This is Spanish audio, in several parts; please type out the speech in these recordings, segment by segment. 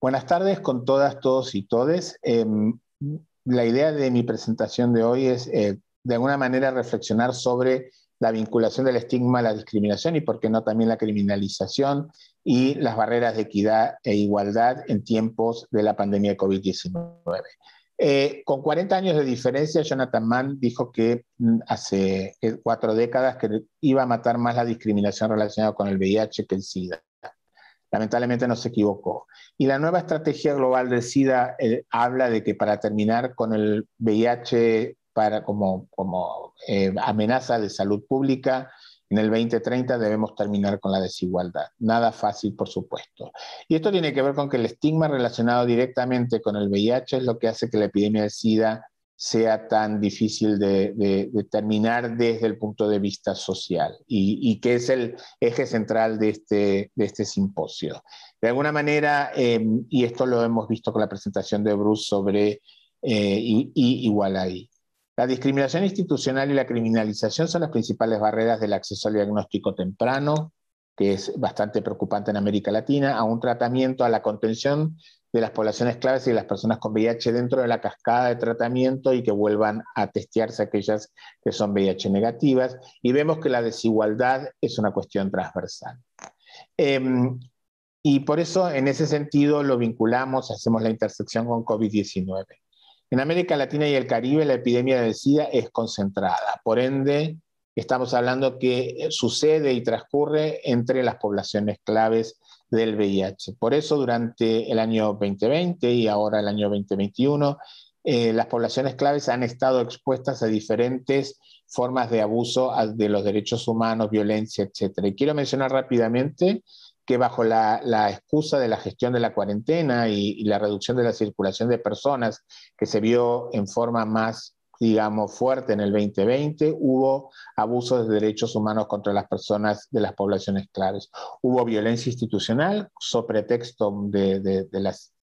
Buenas tardes con todas, todos y todes. La idea de mi presentación de hoy es, de alguna manera, reflexionar sobre la vinculación del estigma a la discriminación y, por qué no, también la criminalización y las barreras de equidad e igualdad en tiempos de la pandemia de COVID-19. Con 40 años de diferencia, Jonathan Mann dijo que hace 4 décadas que iba a matar más la discriminación relacionada con el VIH que el SIDA. Lamentablemente no se equivocó. Y la nueva estrategia global del SIDA habla de que para terminar con el VIH como amenaza de salud pública, en el 2030 debemos terminar con la desigualdad. Nada fácil, por supuesto. Y esto tiene que ver con que el estigma relacionado directamente con el VIH es lo que hace que la epidemia del SIDA sea tan difícil de terminar desde el punto de vista social y que es el eje central de este simposio. De alguna manera, y esto lo hemos visto con la presentación de Bruce sobre Igualaí. La discriminación institucional y la criminalización son las principales barreras del acceso al diagnóstico temprano, que es bastante preocupante en América Latina, a un tratamiento, a la contención de las poblaciones claves y de las personas con VIH dentro de la cascada de tratamiento y que vuelvan a testearse aquellas que son VIH negativas. Y vemos que la desigualdad es una cuestión transversal. Y por eso, en ese sentido, lo vinculamos, hacemos la intersección con COVID-19. En América Latina y el Caribe, la epidemia del SIDA es concentrada. Por ende, estamos hablando que sucede y transcurre entre las poblaciones claves del VIH. Por eso, durante el año 2020 y ahora el año 2021, las poblaciones claves han estado expuestas a diferentes formas de abuso de los derechos humanos, violencia, etc. Y quiero mencionar rápidamente que bajo la excusa de la gestión de la cuarentena y la reducción de la circulación de personas que se vio en forma más, digamos, fuerte en el 2020, hubo abusos de derechos humanos contra las personas de las poblaciones claves. Hubo violencia institucional, sobre pretexto de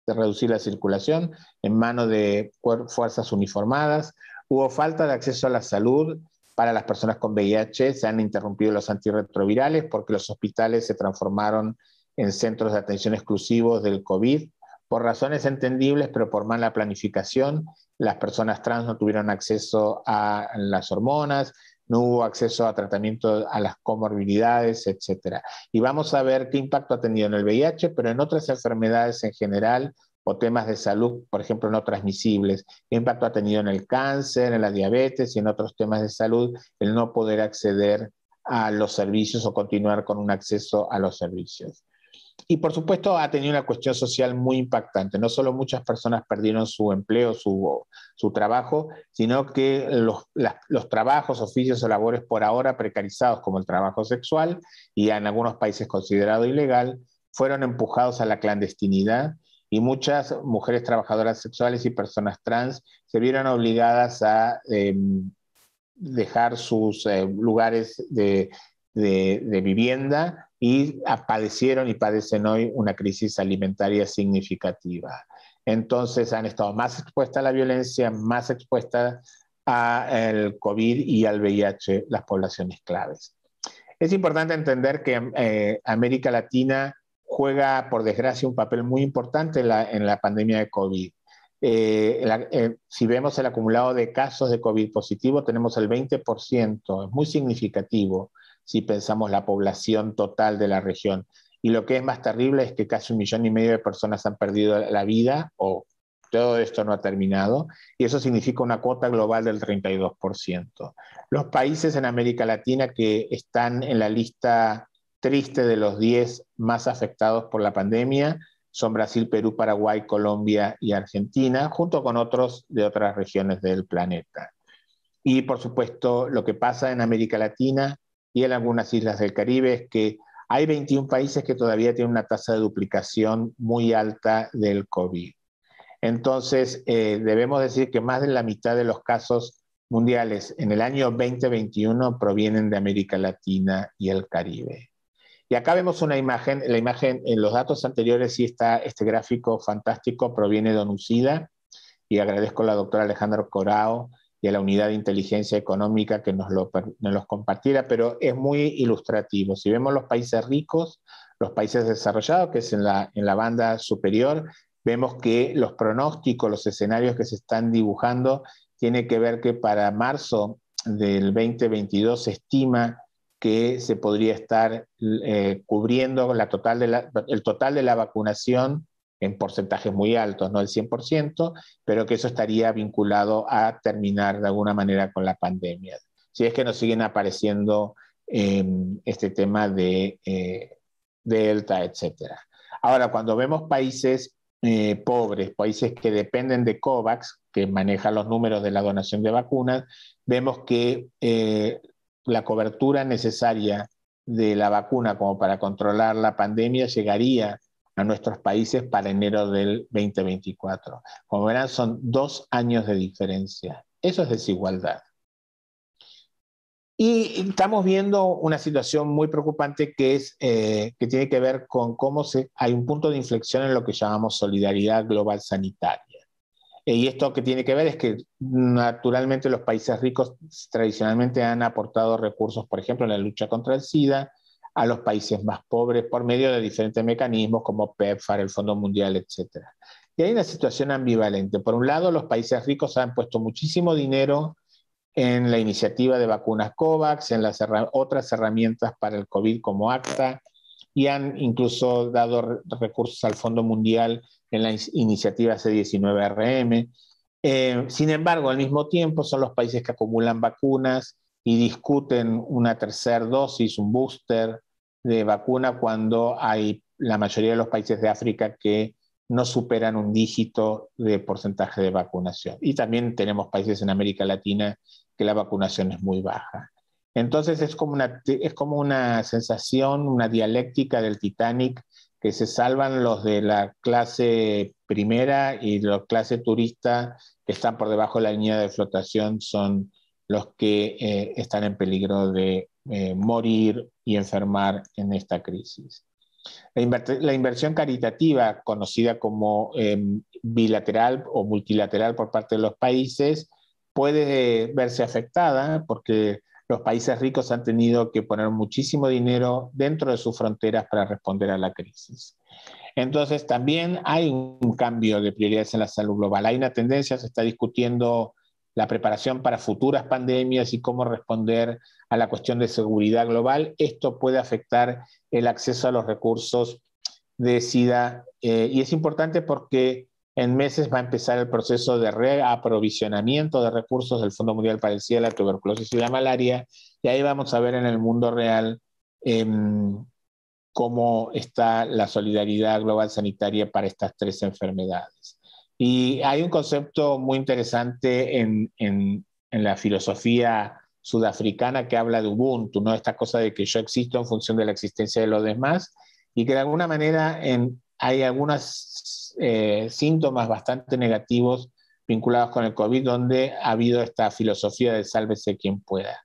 reducir la circulación en manos de fuerzas uniformadas. Hubo falta de acceso a la salud para las personas con VIH, se han interrumpido los antirretrovirales porque los hospitales se transformaron en centros de atención exclusivos del COVID. Por razones entendibles, pero por mala planificación, las personas trans no tuvieron acceso a las hormonas, no hubo acceso a tratamiento a las comorbilidades, etc. Y vamos a ver qué impacto ha tenido en el VIH, pero en otras enfermedades en general, o temas de salud, por ejemplo, no transmisibles. ¿Qué impacto ha tenido en el cáncer, en la diabetes y en otros temas de salud el no poder acceder a los servicios o continuar con un acceso a los servicios? Y por supuesto ha tenido una cuestión social muy impactante. No solo muchas personas perdieron su empleo, su trabajo, sino que los trabajos, oficios o labores por ahora precarizados, como el trabajo sexual y en algunos países considerado ilegal, fueron empujados a la clandestinidad. Y muchas mujeres trabajadoras sexuales y personas trans se vieron obligadas a dejar sus lugares de vivienda y padecieron y padecen hoy una crisis alimentaria significativa. Entonces han estado más expuestas a la violencia, más expuestas al COVID y al VIH, las poblaciones claves. Es importante entender que América Latina juega, por desgracia, un papel muy importante en la pandemia de COVID. Si vemos el acumulado de casos de COVID positivo, tenemos el 20%, es muy significativo si pensamos la población total de la región. Y lo que es más terrible es que casi 1,5 millones de personas han perdido la vida o todo esto no ha terminado, y eso significa una cuota global del 32%. Los países en América Latina que están en la lista triste de los 10 más afectados por la pandemia son Brasil, Perú, Paraguay, Colombia y Argentina, junto con otros de otras regiones del planeta. Y por supuesto, lo que pasa en América Latina y en algunas islas del Caribe es que hay 21 países que todavía tienen una tasa de duplicación muy alta del COVID. Entonces, debemos decir que más de la mitad de los casos mundiales en el año 2021 provienen de América Latina y el Caribe. Y acá vemos una imagen, la imagen en los datos anteriores sí está este gráfico fantástico, proviene de ONUCIDA, y agradezco a la doctora Alejandra Corao y a la unidad de inteligencia económica que nos los compartiera, pero es muy ilustrativo. Si vemos los países ricos, los países desarrollados, que es en la banda superior, vemos que los pronósticos, los escenarios que se están dibujando, tiene que ver que para marzo del 2022 se estima que se podría estar cubriendo el total de la vacunación en porcentajes muy altos, no el 100%, pero que eso estaría vinculado a terminar de alguna manera con la pandemia. Si es que nos siguen apareciendo este tema de Delta, etcétera. Ahora, cuando vemos países pobres, países que dependen de COVAX, que maneja los números de la donación de vacunas, vemos que la cobertura necesaria de la vacuna como para controlar la pandemia llegaría a nuestros países para enero del 2024. Como verán, son 2 años de diferencia. Eso es desigualdad. Y estamos viendo una situación muy preocupante que tiene que ver con cómo hay un punto de inflexión en lo que llamamos solidaridad global sanitaria. Y esto que tiene que ver es que naturalmente los países ricos tradicionalmente han aportado recursos, por ejemplo, en la lucha contra el SIDA, a los países más pobres por medio de diferentes mecanismos como PEPFAR, el Fondo Mundial, etc. Y hay una situación ambivalente. Por un lado, los países ricos han puesto muchísimo dinero en la iniciativa de vacunas COVAX, en las otras herramientas para el COVID como ACTA, y han incluso dado recursos al Fondo Mundial en la iniciativa C19RM. Sin embargo, al mismo tiempo son los países que acumulan vacunas y discuten una tercera dosis, un booster de vacuna cuando hay la mayoría de los países de África que no superan un dígito de porcentaje de vacunación. Y también tenemos países en América Latina que la vacunación es muy baja. Entonces es como una sensación, una dialéctica del Titanic, que se salvan los de la clase primera y la clase turista que están por debajo de la línea de flotación son los que están en peligro de morir y enfermar en esta crisis. La inversión caritativa, conocida como bilateral o multilateral por parte de los países, puede verse afectada porque los países ricos han tenido que poner muchísimo dinero dentro de sus fronteras para responder a la crisis. Entonces, también hay un cambio de prioridades en la salud global. Hay una tendencia, se está discutiendo la preparación para futuras pandemias y cómo responder a la cuestión de seguridad global. Esto puede afectar el acceso a los recursos de SIDA y es importante porque en meses va a empezar el proceso de reaprovisionamiento de recursos del Fondo Mundial para el SIDA, la tuberculosis y la malaria, y ahí vamos a ver en el mundo real cómo está la solidaridad global sanitaria para estas 3 enfermedades. Y hay un concepto muy interesante en la filosofía sudafricana que habla de Ubuntu, ¿no? Esta cosa de que yo existo en función de la existencia de los demás y que de alguna manera hay algunos síntomas bastante negativos vinculados con el COVID donde ha habido esta filosofía de sálvese quien pueda.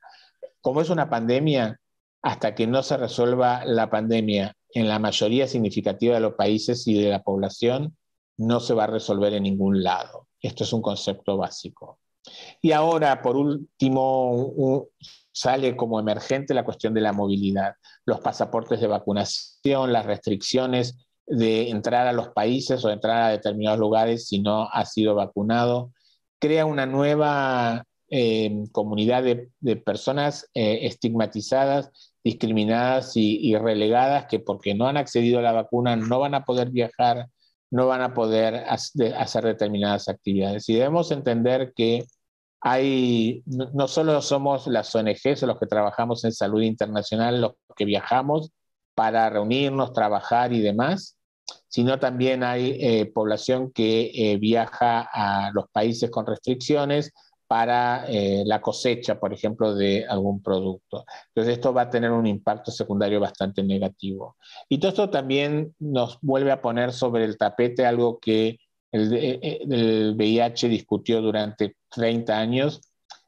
Como es una pandemia, hasta que no se resuelva la pandemia en la mayoría significativa de los países y de la población, no se va a resolver en ningún lado. Esto es un concepto básico. Y ahora, por último, sale como emergente la cuestión de la movilidad, los pasaportes de vacunación, las restricciones de entrar a los países o entrar a determinados lugares si no ha sido vacunado, crea una nueva comunidad de personas estigmatizadas, discriminadas y relegadas que porque no han accedido a la vacuna no van a poder viajar, no van a poder hacer determinadas actividades. Y debemos entender que no solo somos las ONGs o los que trabajamos en salud internacional, los que viajamos para reunirnos, trabajar y demás, sino también hay población que viaja a los países con restricciones para la cosecha, por ejemplo, de algún producto. Entonces esto va a tener un impacto secundario bastante negativo. Y todo esto también nos vuelve a poner sobre el tapete algo que el VIH discutió durante 30 años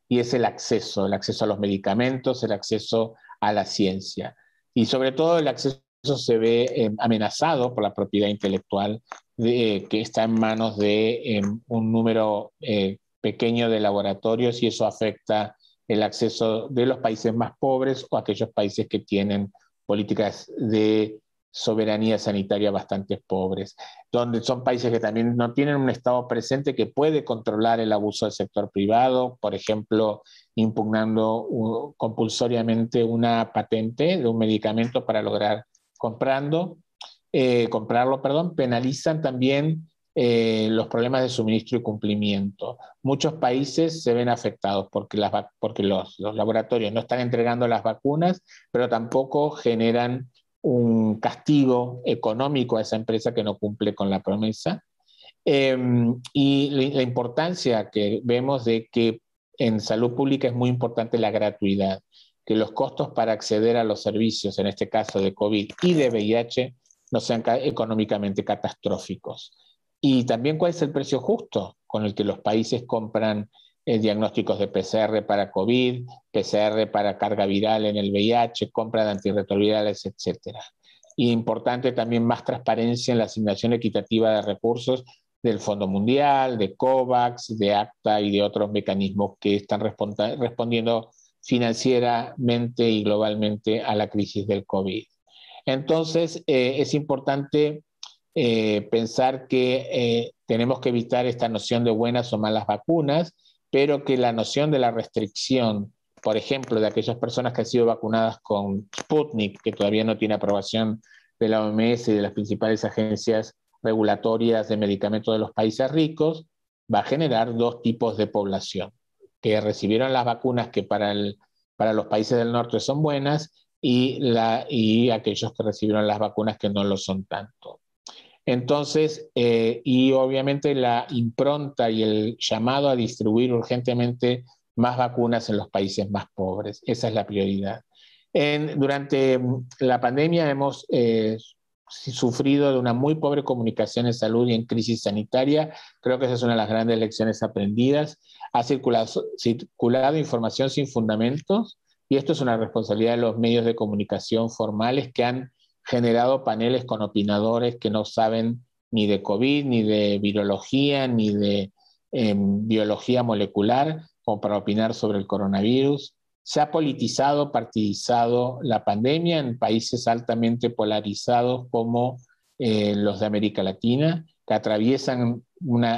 y es el acceso a los medicamentos, el acceso a la ciencia. Y sobre todo el acceso se ve amenazado por la propiedad intelectual que está en manos de un número pequeño de laboratorios y eso afecta el acceso de los países más pobres o aquellos países que tienen políticas de soberanía sanitaria bastante pobres, donde son países que también no tienen un Estado presente que puede controlar el abuso del sector privado, por ejemplo, impugnando compulsoriamente una patente de un medicamento para lograr comprarlo, perdón, penalizan también los problemas de suministro y cumplimiento. Muchos países se ven afectados porque los laboratorios no están entregando las vacunas, pero tampoco generan un castigo económico a esa empresa que no cumple con la promesa. Y la importancia que vemos de que en salud pública es muy importante la gratuidad, que los costos para acceder a los servicios, en este caso de COVID y de VIH, no sean económicamente catastróficos. Y también cuál es el precio justo con el que los países compran diagnósticos de PCR para COVID, PCR para carga viral en el VIH, compra de antirretrovirales, etcétera. Y importante también más transparencia en la asignación equitativa de recursos del Fondo Mundial, de COVAX, de ACTA y de otros mecanismos que están respondiendo financieramente y globalmente a la crisis del COVID. Entonces, es importante pensar que tenemos que evitar esta noción de buenas o malas vacunas, pero que la noción de la restricción, por ejemplo, de aquellas personas que han sido vacunadas con Sputnik, que todavía no tiene aprobación de la OMS y de las principales agencias regulatorias de medicamentos de los países ricos, va a generar dos tipos de población, que recibieron las vacunas que para los países del norte son buenas y aquellos que recibieron las vacunas que no lo son tanto. Entonces, y obviamente la impronta y el llamado a distribuir urgentemente más vacunas en los países más pobres. Esa es la prioridad. Durante la pandemia hemos sufrido de una muy pobre comunicación en salud y en crisis sanitaria. Creo que esa es una de las grandes lecciones aprendidas. Ha circulado información sin fundamentos y esto es una responsabilidad de los medios de comunicación formales que han generado paneles con opinadores que no saben ni de COVID, ni de virología, ni de biología molecular, como para opinar sobre el coronavirus. Se ha politizado, partidizado la pandemia en países altamente polarizados como los de América Latina, que atraviesan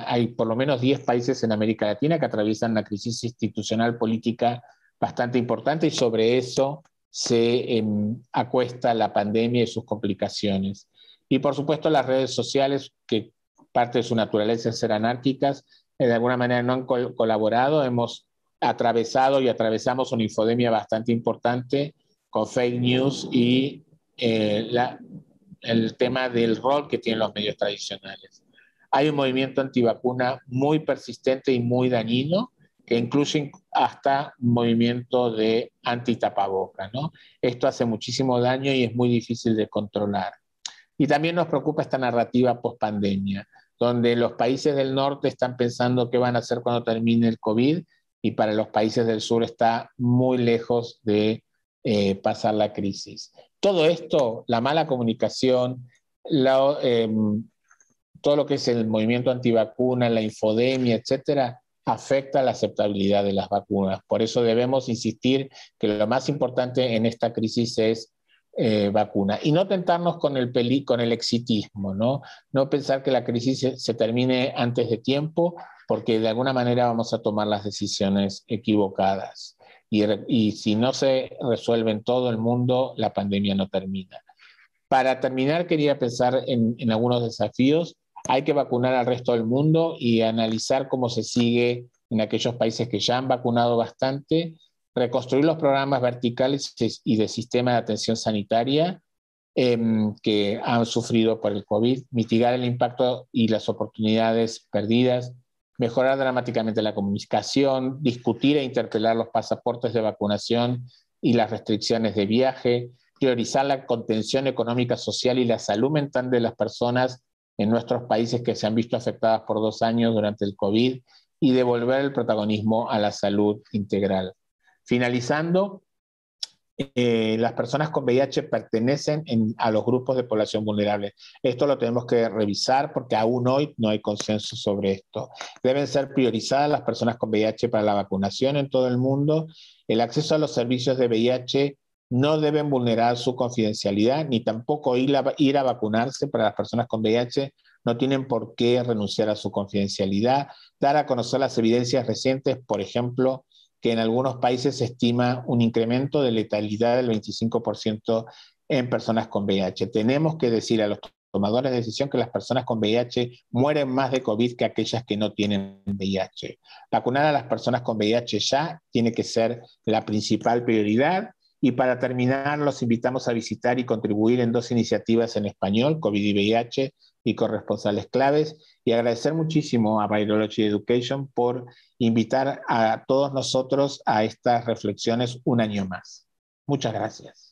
hay por lo menos 10 países en América Latina que atraviesan una crisis institucional política bastante importante y sobre eso se acuesta la pandemia y sus complicaciones. Y por supuesto las redes sociales, que parte de su naturaleza es ser anárquicas, de alguna manera no han colaborado. Hemos atravesado y atravesamos una infodemia bastante importante con fake news y el tema del rol que tienen los medios tradicionales. Hay un movimiento antivacuna muy persistente y muy dañino, que incluye hasta un movimiento de antitapaboca, ¿no? Esto hace muchísimo daño y es muy difícil de controlar. Y también nos preocupa esta narrativa post-pandemia, donde los países del norte están pensando qué van a hacer cuando termine el COVID y para los países del sur está muy lejos de pasar la crisis. Todo esto, la mala comunicación, todo lo que es el movimiento antivacuna, la infodemia, etcétera, afecta la aceptabilidad de las vacunas. Por eso debemos insistir que lo más importante en esta crisis es vacuna. Y no tentarnos con el exitismo, ¿no? No pensar que la crisis se termine antes de tiempo, porque de alguna manera vamos a tomar las decisiones equivocadas. Y si no se resuelve en todo el mundo, la pandemia no termina. Para terminar, quería pensar en algunos desafíos. Hay que vacunar al resto del mundo y analizar cómo se sigue en aquellos países que ya han vacunado bastante, reconstruir los programas verticales y de sistema de atención sanitaria que han sufrido por el COVID, mitigar el impacto y las oportunidades perdidas, mejorar dramáticamente la comunicación, discutir e interpelar los pasaportes de vacunación y las restricciones de viaje, priorizar la contención económica, social y la salud mental de las personas en nuestros países que se han visto afectadas por 2 años durante el COVID y devolver el protagonismo a la salud integral. Finalizando, las personas con VIH pertenecen a los grupos de población vulnerable. Esto lo tenemos que revisar porque aún hoy no hay consenso sobre esto. Deben ser priorizadas las personas con VIH para la vacunación en todo el mundo. El acceso a los servicios de VIH no deben vulnerar su confidencialidad, ni tampoco ir a vacunarse para las personas con VIH. No tienen por qué renunciar a su confidencialidad. Dar a conocer las evidencias recientes, por ejemplo, que en algunos países se estima un incremento de letalidad del 25% en personas con VIH. Tenemos que decir a los tomadores de decisión que las personas con VIH mueren más de COVID que aquellas que no tienen VIH. Vacunar a las personas con VIH ya tiene que ser la principal prioridad. Y para terminar, los invitamos a visitar y contribuir en 2 iniciativas en español, COVID y VIH, y corresponsales claves, y agradecer muchísimo a Virology Education por invitar a todos nosotros a estas reflexiones un año más. Muchas gracias.